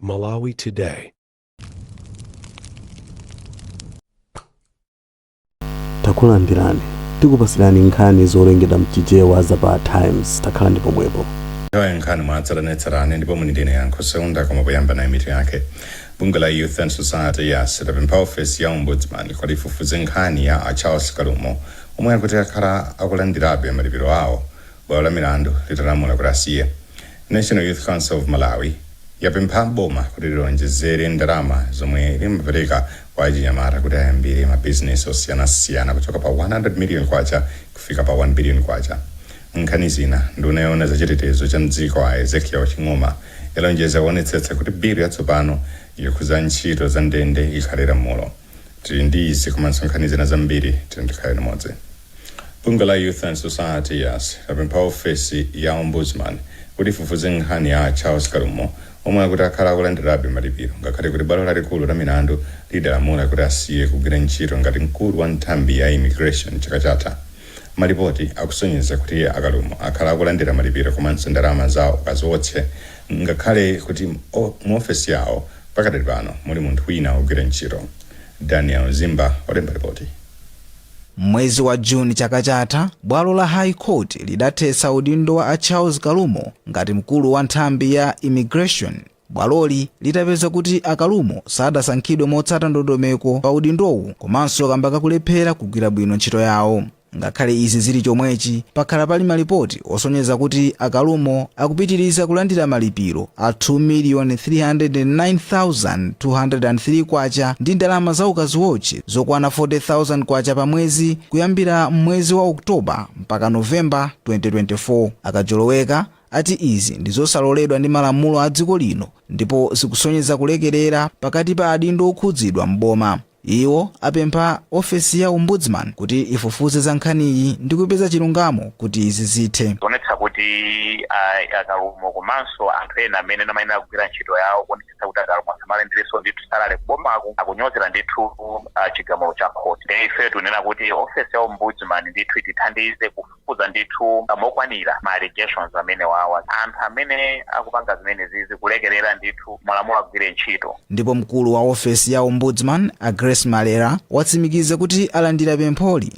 Malawi Today. Akulandilabe tikupasirani nkhani zolengedwa mchichewa za pa Times. Takhala ndi pomwepo. Nkhani mwatsalanetsarani ndipo munindine yankho seunda koma poyamba na imiti yake. Bunge la Youth and Society yaseta ofesi ya ombudsman kuti ifufuze nkhani ya Charles Kalumo omwe akuti akhala akulandilabe malipiro awo. Bwalo la milandu litalamula kuti asiye. National Youth Council of Malawi yapempha boma kuti lilonjezere ndalama zomwe limapereka kwa achinyamata kuti ayambire mabizinesi osiyanasiyana kuchoka pa 100 million kwacha kufika pa 1 billion kwacha. Nkhani zina nduna yoona za chitetezo cha mdziko a Ezekiel Ching'oma yalonjeza kuonetsetsa kuti bilu yatsopano yokhudza ntchito za ndende ikhalira m'mulo. Tili ndi izi komanso nkhani zina zambiri tikhale limodzi. Bunge la Youth and Society yapempha ofesi ya ombudsman kuti ifufuze nkhani ya Charles Kalumo omwe akuti akhala akulandilabe malipiro ngakhale kuti bwalo lalikulu la milandu lidalamula kuti asiye kugwira ntchito ngati mkulu wa nthambi ya immigration chaka chatha. Malipoti akusonyeza kuti Akalumo akhala akulandira malipiro komanso ndalama zawo kaziwotche ngakhale kuti mu ofesi yawo pakadali pano muli munthu wina ogwira ntchito. Daniel Zimba walemba ripoti. Mwezi wa Juni chaka chatha, bwalo la High Court lidathetsa udindo wa Charles Kalumo ngati mkulu wa nthambi ya immigration. Bwaloli litapeza kuti Akalumo sadasankhidwe motsata ndondomeko pa udindowu komanso kamba kakulephera kugwira bwino ntchito yawo. Ngakhale izi zili chomwechi, pakhala pali malipoti osonyeza kuti Akalumo akupitiriza kulandira malipiro a 2,309,203 kwacha ndi ndalama za ukaziwotche zokwana 40,000 kwacha pa mwezi kuyambira mwezi wa Oktoba mpaka Novemba 2024. Akajoloweka ati izi ndi zosaloledwa ndi malamulo a dziko lino ndipo zikusonyeza kulekerera pakati pa adindo okhudzidwa m'boma. Iwo apempha ofesi ya ombudsman kuti ifufuze za nkhaniyi ndi kupeza chilungamo kuti izi zithe. Tonetsa kuti Akalumo komanso anthu ena amene amayenera kugwira ntchito yawo kuonetsetsa kuti Akalumo asamalendereso ndithu salale kubomako akunyozera ndithu chigamulo cha khoti. Ife tunena kuti ofesi ya ombudsman ndithu itithandize kufufuza ndithu mokwanira ma allegations amene wawa anthu amene akupanga zimene zizi kulekerera ndithu malamulo agwire ntchito. Ndipo mkulu wa ofesi ya ombudsman Malera watsimikiza kuti alandira pempholi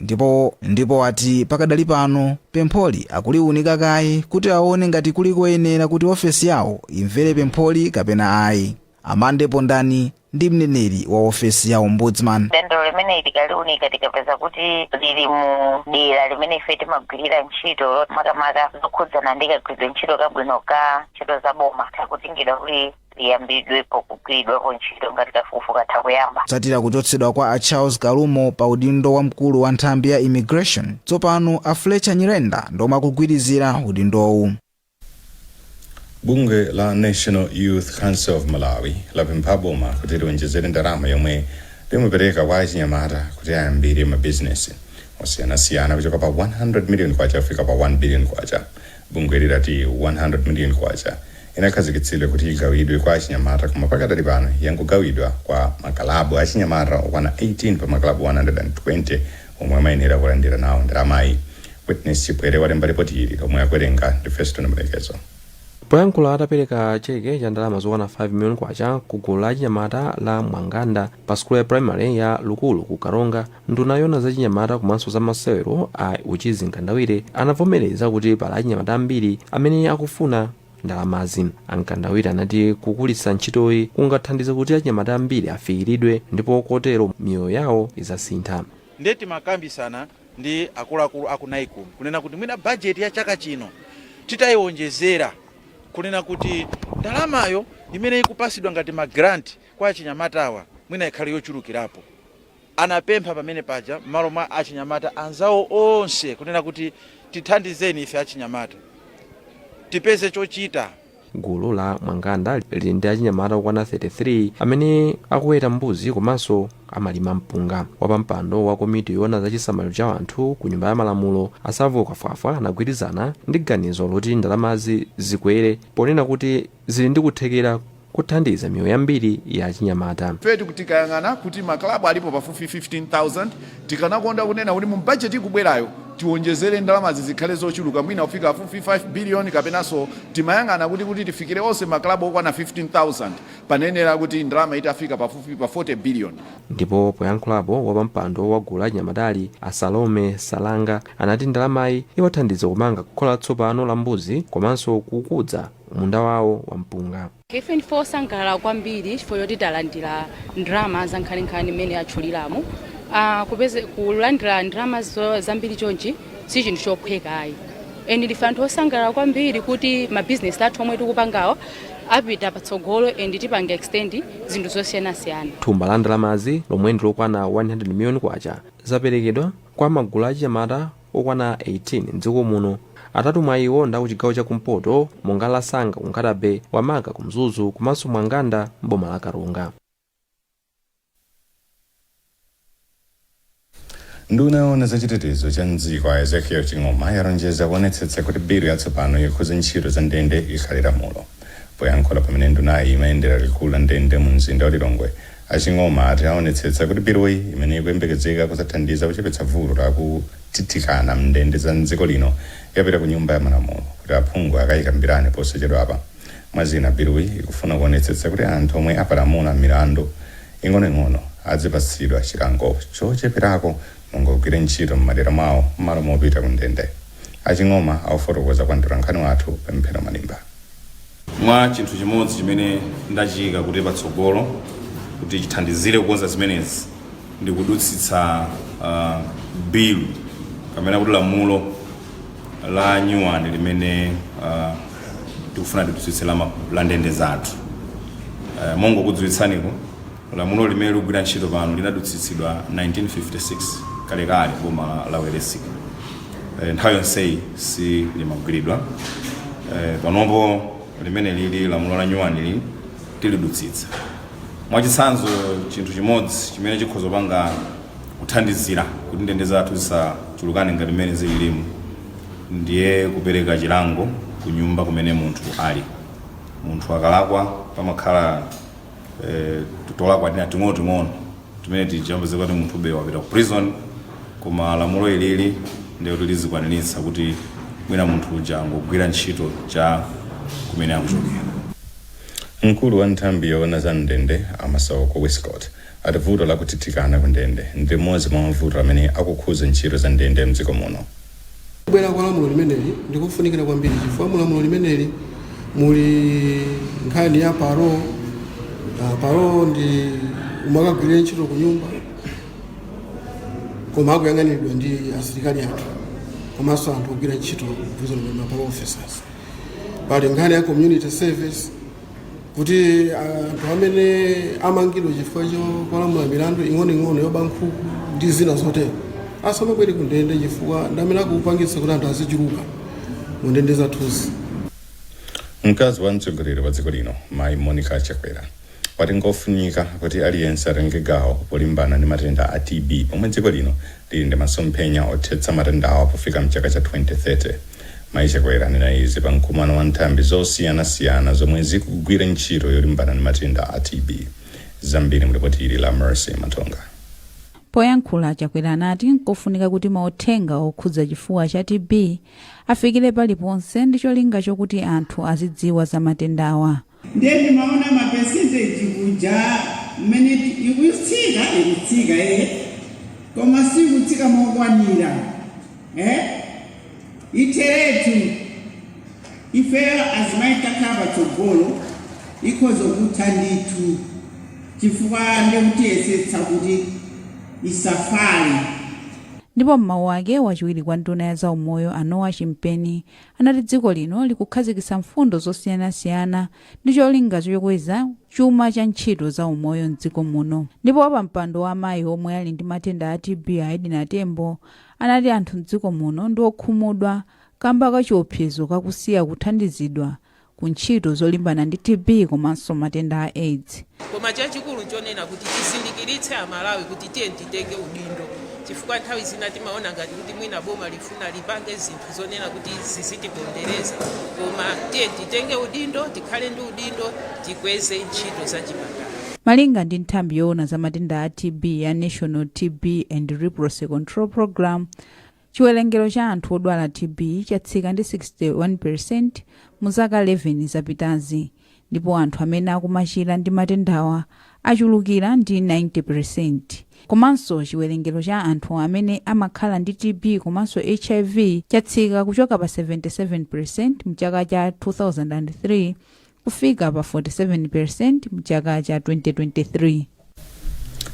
ndipo ati pakadali pano pempholi akuliunika kaye kuti aone ngati kuli koyenera kuti ofesi yawo imvere pempholi kapena ayi. Amande Pondani ndi mneneri wa ofesi ya ombudsman. Dendo limene likaliunika tikapeza kuti lili mu dera limene ife timagwirira ntchito makamaka zokhudzana ndi kagwiridwe ntchito kabwino ka ntchito za boma takutingidwa kuti liyambidwepo kugwiridwapo ntchito ngati kafukufuku katha kuyamba. Kutsatira kuchotsedwa kwa Charles Kalumo pa udindo wa mkulu wa nthambi ya immigration, tsopano Fletcher Nyirenda ndoma kugwirizira udindowu. Bunge la National Youth Council of Malawi lapempha boma kuti liwonjezere ndalama yomwe limapereka kwa achinyamata kuti ayambire mabizinesi osiyanasiyana kuchoka pa 100 million kwacha kufika pa 1 billion kwacha. Bunge lirati 100 million kwacha inakhazikitsidwe kuti igawidwe kwa achinyamata koma pakadali pano yangogawidwa kwa makalabu achinyamata okwana 18 pa makalabu 120 omwe amayenera kulandira nawo ndalamayi. Witness Chipwere walemba ripoti ili omwe akwerenga ndi Festo Namalekezo. Poyankhula atapereka cheke cha ndalama zokwana 5 million kwacha ku gulu la achinyamata la Mwanganda pa skulu ya primary ya Lukulu ku Karonga, nduna yoona za achinyamata komanso za masewero a Uchizi Nkandawire anavomereza kuti pali achinyamata ambiri amene akufuna ndalamazi. Ankandawire anati kukulitsa ntchitoyi kungathandize kuti achinyamata ambiri afikiridwe ndipo kotero miyoyo yawo izasintha. Ndeti makambisana ndi akuluakulu akunaikulu kunena kuti mwina budget ya chaka chino titayiwonjezera kunena kuti ndalamayo imene ikupasidwa ngati ma grant kwa achinyamatawa mwina ikhale yochulukirapo. Anapempha pamene paja malo mwa achinyamata anzawo onse kunena kuti tithandizeni ife achinyamata tipeze chochita. Gulu la Mwanganda lili ndi achinyamata okwana 33 amene akuweta mbuzi komanso amalima mpunga. Wapampando wa komiti yoona za chisamaliro cha anthu ku nyumba ya malamulo Asavo Kafafa anagwirizana ndi ganizo loti ndalamazi zikwere ponena kuti zili ndi kuthekera kuthandiza miyoyo yambiri ya achinyamata. Fetu kutikayang'ana kuti maklabu alipo pafupi 15,000 tikanakonda kunena kuti mu budget ikubwerayo tiwonjezere ndalama zizikhale zochuluka mwina kufika 5 billion kapenanso timayang'ana kuti tifikire onse maklabu okwana 15,000 panenera kuti ndalama itafika pafupi pa 40 billion. Ndipo poyankhulapo wapampando wa gulu la anyamadali Salome Salanga anati ndalamayi iwathandiza kumanga khola tsopano la mbuzi komanso kukudza munda wawo wa mpunga. Ife ndifosangalala kwambiri chifukwa choti talandira ndalama za nkhaninkhani imene atchuliramo. Kulandira ndalama zambiri chonchi si chinthu chophwekayi. Eni ndife anthu osangalala kwambiri kuti mabizinesi athu omwe tikupangawo apita patsogolo and tipanga extend zinthu zosiyanasiyana. Thumba la ndalamazi lomwe ndi lokwana 100 million kwacha zaperekedwa kwa magulu achinyamata okwana 18 mdziko muno. Atatu mwa iwo ndi ku chigawo chakumpoto monga Lasanga ku Ngakhale, Wamaka ku Mzuzu komanso Mwanganda m'boma la Karonga. Nduna yoona za chitetezo cha mdziko a Ezekiel Ching'oma yalonjeza kuonetsetsa kuti bilu yatsopano yokhudza ntchito za ndende ikhale lamulo. Poyankhula pamene ndunayi imayendera likulu la ndende mu mzinda wa Lilongwe, Ching'oma ati aonetsetsa kuti biluyi imene ikuyembekezeka kuzathandiza kuchepetsa vuto la kutithikana mndende za mdziko lino yapita ku nyumba ya malamulo kuti aphungu akayikambirane posachedwapa. Mwazina biluyi ikufuna kuonetsetsa kuti anthu omwe apalamula milandu ing'onoing'ono adzipatsidwa chilango chocheperako mongogwira ntchito m'madera mwawo m'malo mopita ku ndende. Ching'oma akufotokoza kwa mtolankhani wathu Pemphero Malimba. Mwa chinthu chimodzi chimene ndachika kuti patsogolo kuti chithandizire kukonza zimenezi ndi kudutsitsa bilu kamene kuti lamulo la nyuwani limene tikufuna tidutsitse la ndende zathu. Mongo kudziwitsaniko lamulo limene likugwira ntchito pano linadutsitsidwa 1956 kalekale boma la Weresika. Nthawi yonseyi si limagwiridwa. Panopo limene lili lamulo la nyuwani lili tilidutsitsa. Mwachitsanzo chinthu chimodzi chimene chikhoza panga kuthandizira kuti ndende zathu zisachulukane ngati mmene zililimu ndiye kupereka chilango ku nyumba kumene munthu ali. Munthu akalakwa pamakhala tutolakwa tina ting'ono tumene tijambeze kuti munthu bewa wapita ku prison, koma lamulo ilili ndiye kuti lizikwaniritsa kuti mwina munthu uja angogwira ntchito cha kumene akuchokera. Mkulu wa nthambi yoona za ndende Amasoko Westcott ati vuto la kutithikana ku ndende ndi limodzi mwa mavuto amene akukhudza ntchito za ndende mdziko muno. Kubwera kwa lamulo limeneli ndikufunikira kwambiri chifukwa mu lamulo limeneli muli nkhani ya paro ndi umakagwirira ntchito ku nyumba koma akuyang'aniridwa ndi asilikali athu komanso anthu ogwira ntchito prison maparo officers. Pali nkhani ya community service kuti anthu amene amangidwa chifukwa chopalamula milandu ing'onoing'ono yoba nkhuku ndi zina zotero asamabwere ku ndende chifukwa ndamene akupangitsa kuti anthu azichuluka mu ndende zathuzi. Mkazi wa mtsogoleri wa dziko lino Mayi Monica Chakwera wati ngofunika kuti aliyense atenge gawo polimbana ndi matenda a TB pomwe dziko lino lili ndi masomphenya othetsa matenda awo pofika mchaka cha 2030. Mayi Chakwera anena izi pa mkumano wa nthambi zosiyanasiyana zomwe zikugwira ntchito yolimbana ndi matenda a TB. Zambiri mlipoti ili la Mercy Matonga. Poyankhula Chakwera anati nkofunika kuti mauthenga okhudza chifuwa cha TB afikire paliponse ndi cholinga chokuti anthu azidziwa za matendawa. Ndiye maona mapercentage kuja mmene ikutsika koma si kutsika mokwanira iteretu ife azimaitaka patsogolo ikhoza kutha ndithu chifukwa ndikutiyesetsa kuti isafari. Ndipo mmawu ake wachiwiri kwa nduna ya zaumoyo Anowa Chimpeni anati dziko lino likukhazikitsa mfundo zosiyanasiyana ndi cholinga chokweza chuma cha ntchito zaumoyo mdziko muno. Ndipo wapampando wa amayi omwe ali ndi matenda a TB Aidina Tembo anati anthu mdziko muno ndi okhumudwa kamba ka chiopsezo kakusiya kuthandizidwa ku ntchito zolimbana ndi TB komanso matenda a AIDS. Koma chachikulu chonena kuti tisindikiritse Amalawi kuti tiye titenge udindo chifukwa nthawi zina timaona ngati kuti mwina boma lifuna lipange zinthu zonena kuti zizitipondereza, koma tiye titenge udindo, tikhale ndi udindo, tikweze ntchito za chipatala. Malinga ndi nthambi yoona za matenda a TB ya National TB and Leprosy Control Program, chiwerengero cha anthu odwala TB chatsika ndi 61% mu zaka 11 zapitazi, ndipo anthu amene akumachira ndi matendawa achulukira ndi 90%. Komanso chiwerengero cha anthu amene amakhala ndi TB komanso HIV chatsika kuchoka pa 77% mu chaka cha 2003 kufika pa 47% mu chaka cha 2023.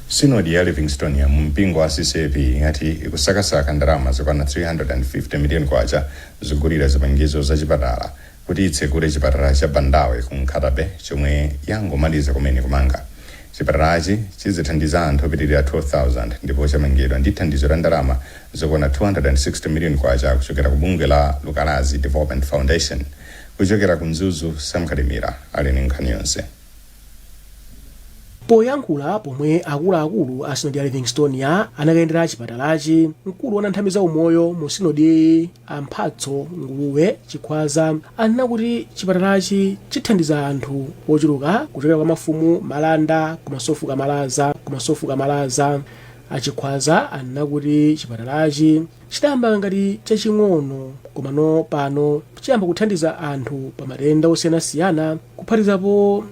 Sinodi ya Livingstone ya mpingo wa CCP ingati ikusakasaka ndalama zokwana 350 million kwacha zogulira zipangizo za chipatala kuti itsekule chipatala cha Bandawe ku Ngakhale chomwe yangomaliza kumene kumanga. Chipatalachi chizithandiza anthu opitirira 12,000 ndipo chamangidwa ndi thandizo la ndalama zokwana 260 million kwacha kuchokera ku bungwe la Lukalazi Development Foundation kuchokera ku Mzuzu Samkalimira ali ndi nkhani yonse. Poyankhula pomwe akuluakulu a sinodi ya Livingstone anakayendera chipatalachi, mkulu wa nthambi za umoyo mu sinodi Amphatso Nguluwe Chikhwaza anena kuti chipatalachi chithandiza anthu ochuluka kuchokera kwa mafumu Malanda kumasofuka Malaza. Achikhwaza anena kuti chipatalachi chidayamba ngati chaching'ono komano pano chiyamba kuthandiza anthu pa matenda osiyanasiyana kuphatikizapo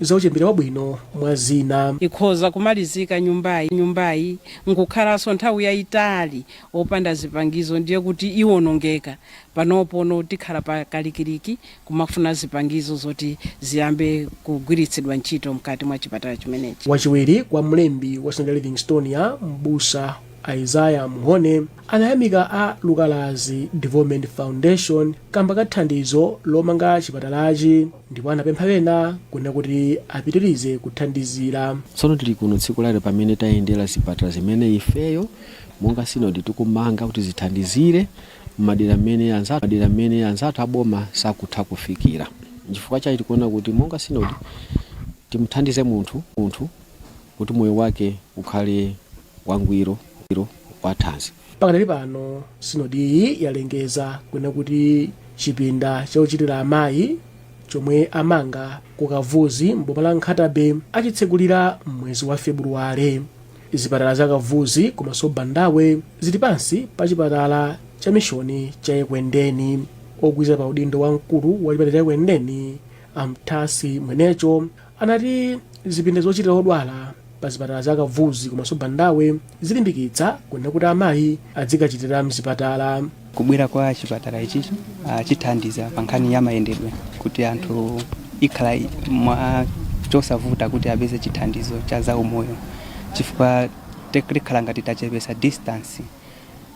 zauchembere wabwino mwa zina. Ikhoza kumalizika nyumbayi nkukhalanso nthawi yayitali opanda zipangizo, ndiye kuti iwonongeka. Panopono tikhala pa kalikiliki kumafuna zipangizo zoti ziyambe kugwiritsidwa ntchito mkati mwa chipatala chimenechi. Wachiwiri kwa mlembi wa sinodi ya Livingstone Mbusa Isaiah Muhone anayamika a Lukalazi Development Foundation kamba kathandizo lomanga chipatalachi, ndipo anapempha ena kunena kuti apitirize kuthandizira. Tsono tili kuno tsiku lale pamene tayendera zipatala zimene ifeyo monga sinodi tikumanga kuti zithandizire madera amene anzathu aboma sakutha kufikira. Chifukwa chake tikuona kuti monga sinodi timuthandize munthu kuti moyo wake ukhale wangwiro wathanzi. Pakadali pano sinodi yalengeza kunena kuti chipinda chochitira amayi chomwe amanga ku Kavuzi mboma la Ngakhale achitsegulira mwezi wa Februwale. Zipatala za Kavuzi komanso Bandawe zili pansi pa chipatala cha mishoni cha Ekwendeni. Ogwiza pa udindo wa mkulu wa chipatala cha Ekwendeni Amthasi Mwenecho anati zipinda zochitira odwala pa zipatala za Kavuzi komanso Bandawe zilimbikitsa kunena kuti amayi adzikachitira mzipatala. Kubwera kwa chipatala ichi chithandiza pa nkhani ya mayendedwe kuti anthu ikhala mwa chosavuta kuti apeze chithandizo cha zaumoyo, chifukwa tikhala ngati tachepesa distance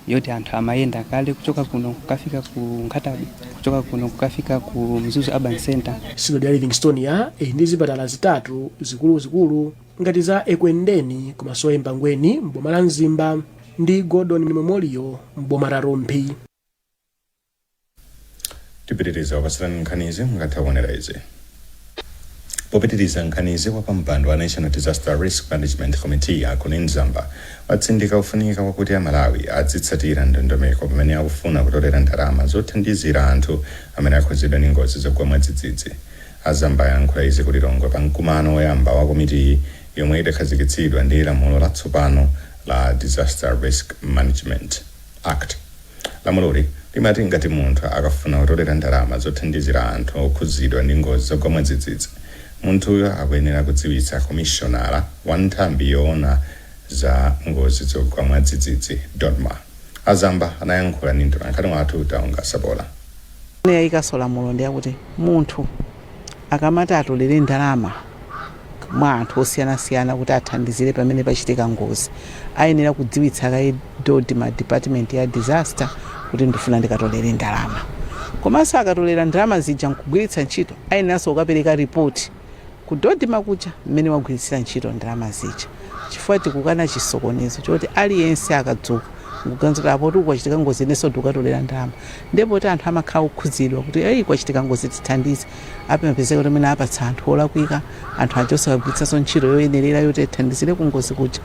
yoti anthu amayenda kale kuchoka kuno kukafika ku Ngakhale, kuchoka kuno kukafika ku Mzuzu Urban Center. Sinodi ya Livingstone ndi zipatala zitatu zikuluzikulu ngati za Ekwendeni komanso Embangweni mboma la Mzimba ndi Gordon Memorial mboma la Rombi. Tipitiriza wapasirani nkhanizi mukatha kuonera izi. Popitiriza nkhanizi wa pampando wa National Disaster Risk Management Committee akuni Nzamba watsindika kufunika kwakuti a Malawi adzitsatira ndondomeko pamene akufuna kutolera ndalama zothandizira anthu amene akhudzidwa ndi ngozi zogwa mwadzidzidzi. Azamba yankhula izi kuti Lilongwe pa mkumano woyamba wa komiti yomwe idakhazikitsidwa ndi lamulo latsopano la Disaster Risk Management Act. Lamuloli limati ngati munthu akafuna kutolera ndalama zothandizira anthu okhudzidwa ndi ngozi zogwa mwadzidzidzi, munthuyo akuyenera kudziwitsa komishonala wa nthambi yoona za ngozi zogwa mwadzidzidzi DODMA. Azamba anayankhula ndi mtolankhani wathu Taunga Sabola. Yayikaso lamulo ndi yakuti munthu akamati atolere ndalama mwa anthu osiyanasiyana kuti athandizire pamene pachitika ngozi, ayenera kudziwitsa kayi DODMA Department ya Disaster kuti ndifuna ndikatolere ndalama. Komanso akatolera ndalama zija nkugwiritsa ntchito, ayeneranso kukapereka ripoti ku DODMA kuja mmene wagwiritsira ntchito ndalama zija, chifukwa tikukana chisokonezo choti aliyense akadzuka kuganizira apo kuti kwachitika ngozi inenso tikatolera ndalama, ndipo kuti anthu amakhala kukhudzidwa kuti kwachitika ngozi tithandize, apempezeka kuti mwina apatsa anthu olakwika, anthu aja osakagwiritsanso ntchito yoyenerera yoti athandizire ku ngozi kuja.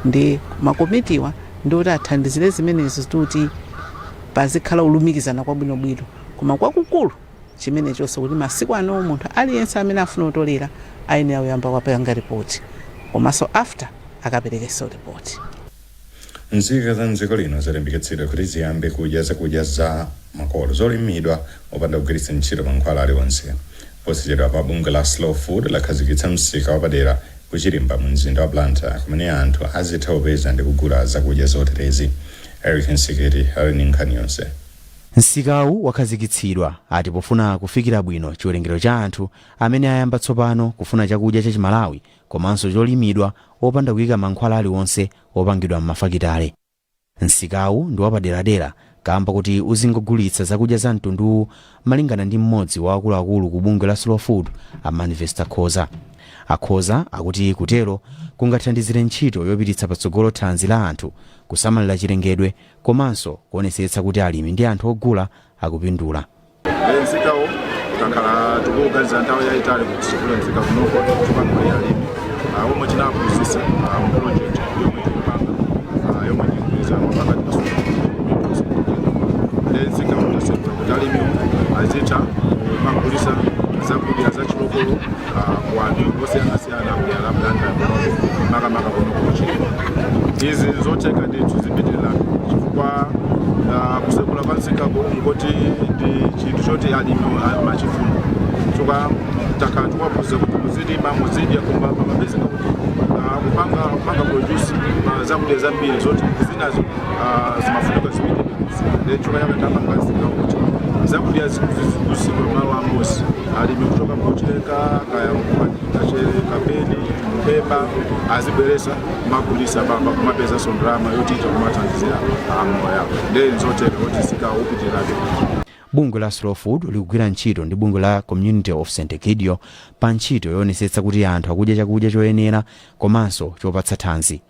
Ndi makomitiwa ndi kuti athandizire zimenezo kuti pazikhala ulumikizana kwabwinobwino, koma kwakukulu chimenechonso kuti masiku ano munthu aliyense amene afuna kutolera ayenera kuyamba kupanga ripoti, komanso after akaperekenso ripoti. nzika za mdziko lino zalimbikitsidwa kuti ziyambe kudya zakudya za makolo zolimidwa opanda kugwiritsa ntchito mankhwala aliwonse. Posachedwa pa bungwe la Slow Food lakhazikitsa msika wapadera kuchilimba mu mzinda wa Blantyre kumene anthu azitha kupeza ndi kugula zakudya zoterezi. Eric Nsiketi ali ndi nkhani yonse. Msikawu wakhazikitsidwa ati pofuna kufikira bwino chiwerengero cha anthu amene ayamba tsopano kufuna chakudya cha Malawi komanso cholimidwa opanda kuyika mankhwala aliwonse opangidwa m'mafakitale. Msikawu ndi wapaderadera kamba kuti uzingogulitsa zakudya za mtundu malingana ndi mmodzi wa akuluakulu ku bungwe la Slow Food amanifesta Khoza. Akhoza akuti kutero kungathandizire ntchito yopititsa patsogolo thanzi la anthu, kusamalira chilengedwe komanso kuonesetsa kuti alimi ndi anthu ogula akupindula. Msikawu takhala tikuganiza nthawi yayitali kuti tikule msika kunoko tupangire alimi omwe tinaphunzitsa mu project yomwe tikupanga yomwe tikugwirizana pakati pa Msikawu tasema kuti alimi azitha kumagulitsa zakudya za chilokolo ku anthu osiyanasiyana ku dera la Blantyre makamaka kuno kuchiko. Izi zotheka ndithu zipitirira chifukwa kusekula kwa msikawu ngoti ndi chinthu choti alimi amachifuna. Chifukwa takhala tikuwaphunzitsa kuti muzilima muzidya koma pamapezeka kuti kupanga produce zakudya zambiri zoti zinazo zimafunika zipite ndi chifukwa chake tapanga msikawu kuti zakudya zikuzikusika malo amosi alimi kutoka kuchileka kaya kachere kapeni mpemba azibweresa magulisa baba kumapeza sondrama yoti kumathandizira amoyo yako ndi nzoteka kuti sika upitirake. Bungwe la Slow Food likugwira ntchito ndi bungwe la Community of St. Egidio pa ntchito yoonetsetsa kuti anthu akudya chakudya choyenera komanso chopatsa thanzi.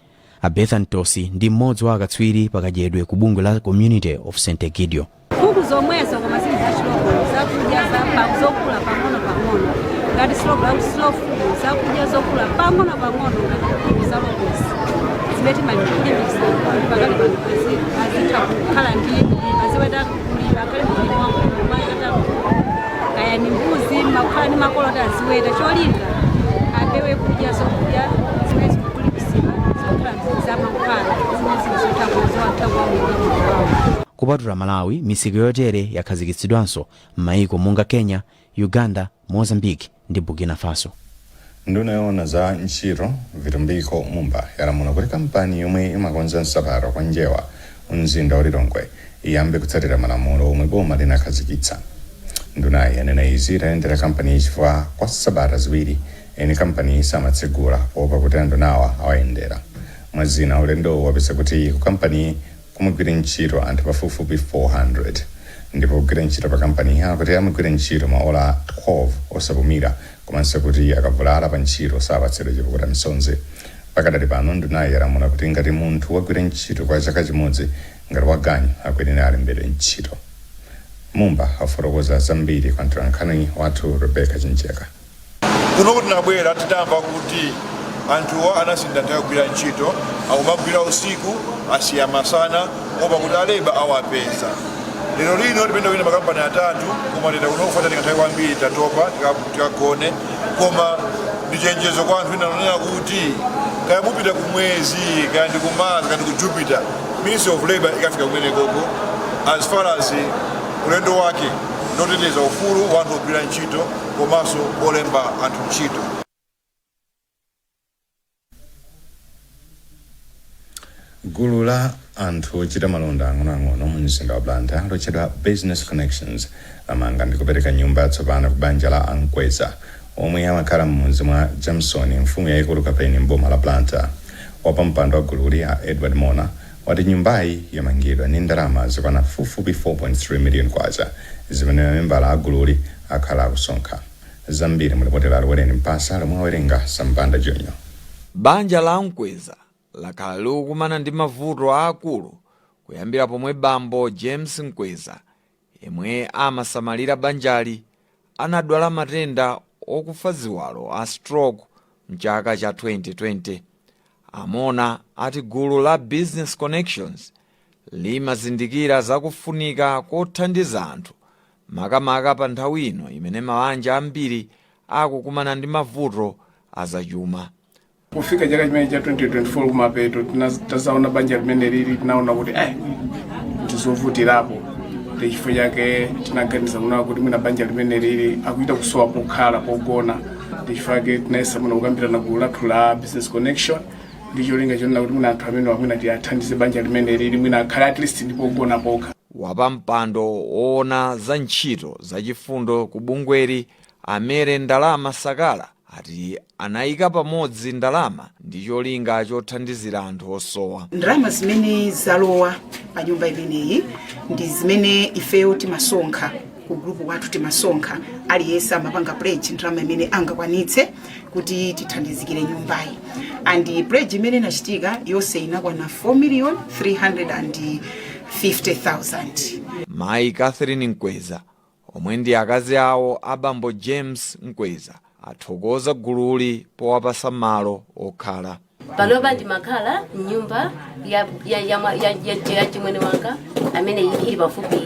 Abethan Tosi ndi mmodzi wa akatswiri pakadyedwe ku bungwe la Community of St. Egidio. Kuku zomweso koma zili zachilokolo zakudya zokula pang'ono ngati slow food zakudya zokula pang'ono ngati zalokosi zimeti malipilisa pakali pano azitha kukhala ndi aziweta kulima kale mulimo wakumayata kaya ni mbuzi makhala ni makolota aziweta cholinga apewe kudya zokudya zimene zikulipisima zokhala za mankhwala zimene zitakuzowa Kupatula Malawi, misika yotere yakhazikitsidwanso m'mayiko monga Kenya, Uganda, Mozambique ndi Burkina Faso. Nduna yoona za ntchito Vitumbiko Mumba yalamula kuti kampani yomwe imakonza nsapato kwa njewa mzinda wa Lilongwe iyambe kutsatira malamulo omwe boma linakhazikitsa. Ndunayi yanena izi itayendera kampani chifukwa kwa sabata ziwiri eni kampani samatsegula poopa kuti andunawa awayendera. Mwazina ulendo wapeza kuti ku kampani kumugwira ntchito anthu pafupifupi 400 ndipo kugwira ntchito pa kampani kuti amugwira ntchito maola 12 osapumira komanso kuti akavulala pa ntchito sapatsidwa chifukwa cha misonzi. Pakadali pano ndunayi yalamula kuti ngati munthu wagwira ntchito kwa chaka chimodzi ngati waganyu akuyenera alembedwe ntchito. Mumba afotokoza zambiri kwa mtolankhani wathu Rebecca Chincheka. Kuno kuti nabwera titamva kuti anthu anasinda nthawi kugwira ntchito akumagwira usiku asiya masana opa kuti aleba awapeza. Lero lino tipenda kuina makampani atatu koma tenda kunokufatani nthawi kwambiri tatopa tikagone koma ndichenjezo kwa anthu inanonera kuti kaya mupita kumwezi kaya ndi kumazi kaya ndi ku Jupiter Ministry of Labor ikafika kumene koko as far as ulendo wake noteteza ufulu wa anthu ogwira ntchito komanso olemba anthu ntchito. Gulu la anthu ochita malonda ang'onoang'ono mu mzinda wa Blantyre lochedwa Business Connections lamanga ndi kupereka nyumba yatsopano ku banja la Ankweza omwe amakhala m'mudzi mwa Jameson mfumu yayikulu kapeni mboma la Blantyre. Wapampando wa gululi a Edward Mona wati nyumbayi yamangidwa ndi ndalama zokwana fupifupi 4.3 million kwacha zimene mamembala a gululi akhala akusonkha. Zambiri mulipotera aliwereni mpasa lomwe awerenga Sambanda Junior. Banja la Ankweza lakhala likukumana ndi mavuto aakulu kuyambira pomwe bambo James Nkweza yemwe amasamalira banjali anadwala matenda okufa ziwalo a stroke mchaka cha 2020. Amona ati gulu la Business Connections limazindikira zakufunika kothandiza anthu makamaka pa nthawi ino imene mabanja ambiri akukumana ndi mavuto azachuma. kufika chaka chimene cha 2024 kumapeto tazaona banja limene lili tinaona kuti ndizovutirapo chifukwa chake tinaganiza kunawa kuti mwina banja limene lili akuita kusowa pokhala pogona chifukwa chake tinayesa muno kukambirana gulu lathu la business connection ndi cholinga chonena kuti mwina anthu amene mwina tiyathandize banja limene lili mwina akhale at least ndi pogona pokha. Wapampando woona za ntchito zachifundo ku bungweri Amere Ndalama Sakala ati anayika pamodzi ndalama ndi cholinga chothandizira anthu osowa. Ndalama zimene zalowa pa nyumba imeneyi ndi zimene ifeyo timasonkha ku grupu wathu timasonkha aliyense amapanga pledge ndalama imene angakwanitse kuti tithandizikire nyumbayi. And pledge imene inachitika yonse inakwana 4,350,000. Mayi Catherine Nkweza omwe ndi akazi awo abambo James Nkweza athokoza gululi powapasa malo okhala. Panopa ndimakhala nyumba ya chimwene wanga amene ili pafupi.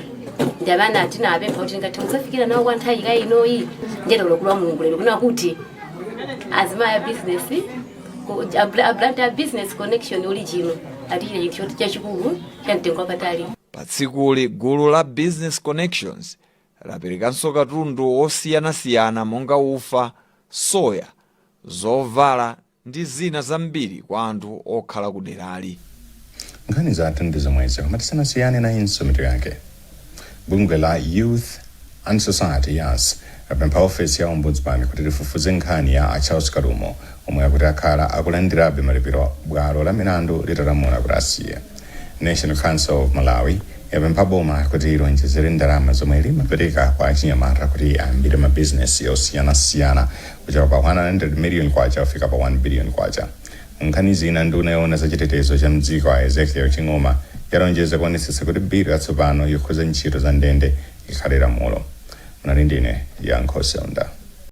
Ndi amene atinabe kuti ngati musafikira nawo kwa nthawi inoyi ndiyeta kulokula Mulungu lero kuna kuti azimaya business a business connection original ati choti chachikulu chamtengo wapatali. Pa tsikuli gulu la business connections laperekanso katundu osiyanasiyana monga ufa, soya, zovala ndi zina zambiri kwa anthu okhala kuderali. Nkhani zathu ndi zomwezo matisanasiyane na inso mitu yake. Bungwe la Youth and Society YAS lapempha ofesi ya ombudsman kuti lifufuze nkhani ya Charles Kalumo omwe akuti akhala akulandilabe malipiro bwalo la milandu litalamula kuti asiye. National Council of Malawi yapempha boma kuti ilonjezere ndalama zomwe limapereka kwa achinyamata kuti ayambire mabizinesi osiyanasiyana kuchoka pa 100 million kwacha kufika pa 1 billion kwacha. Nkhani zina nduna yoona za chitetezo cha mdziko a Ezekiel Chingoma yalonjeza kuonetsetsa kuti bilu yatsopano yokhuza ntchito za ndende ikhalira mulo. Munali ndine Yankho Sonda.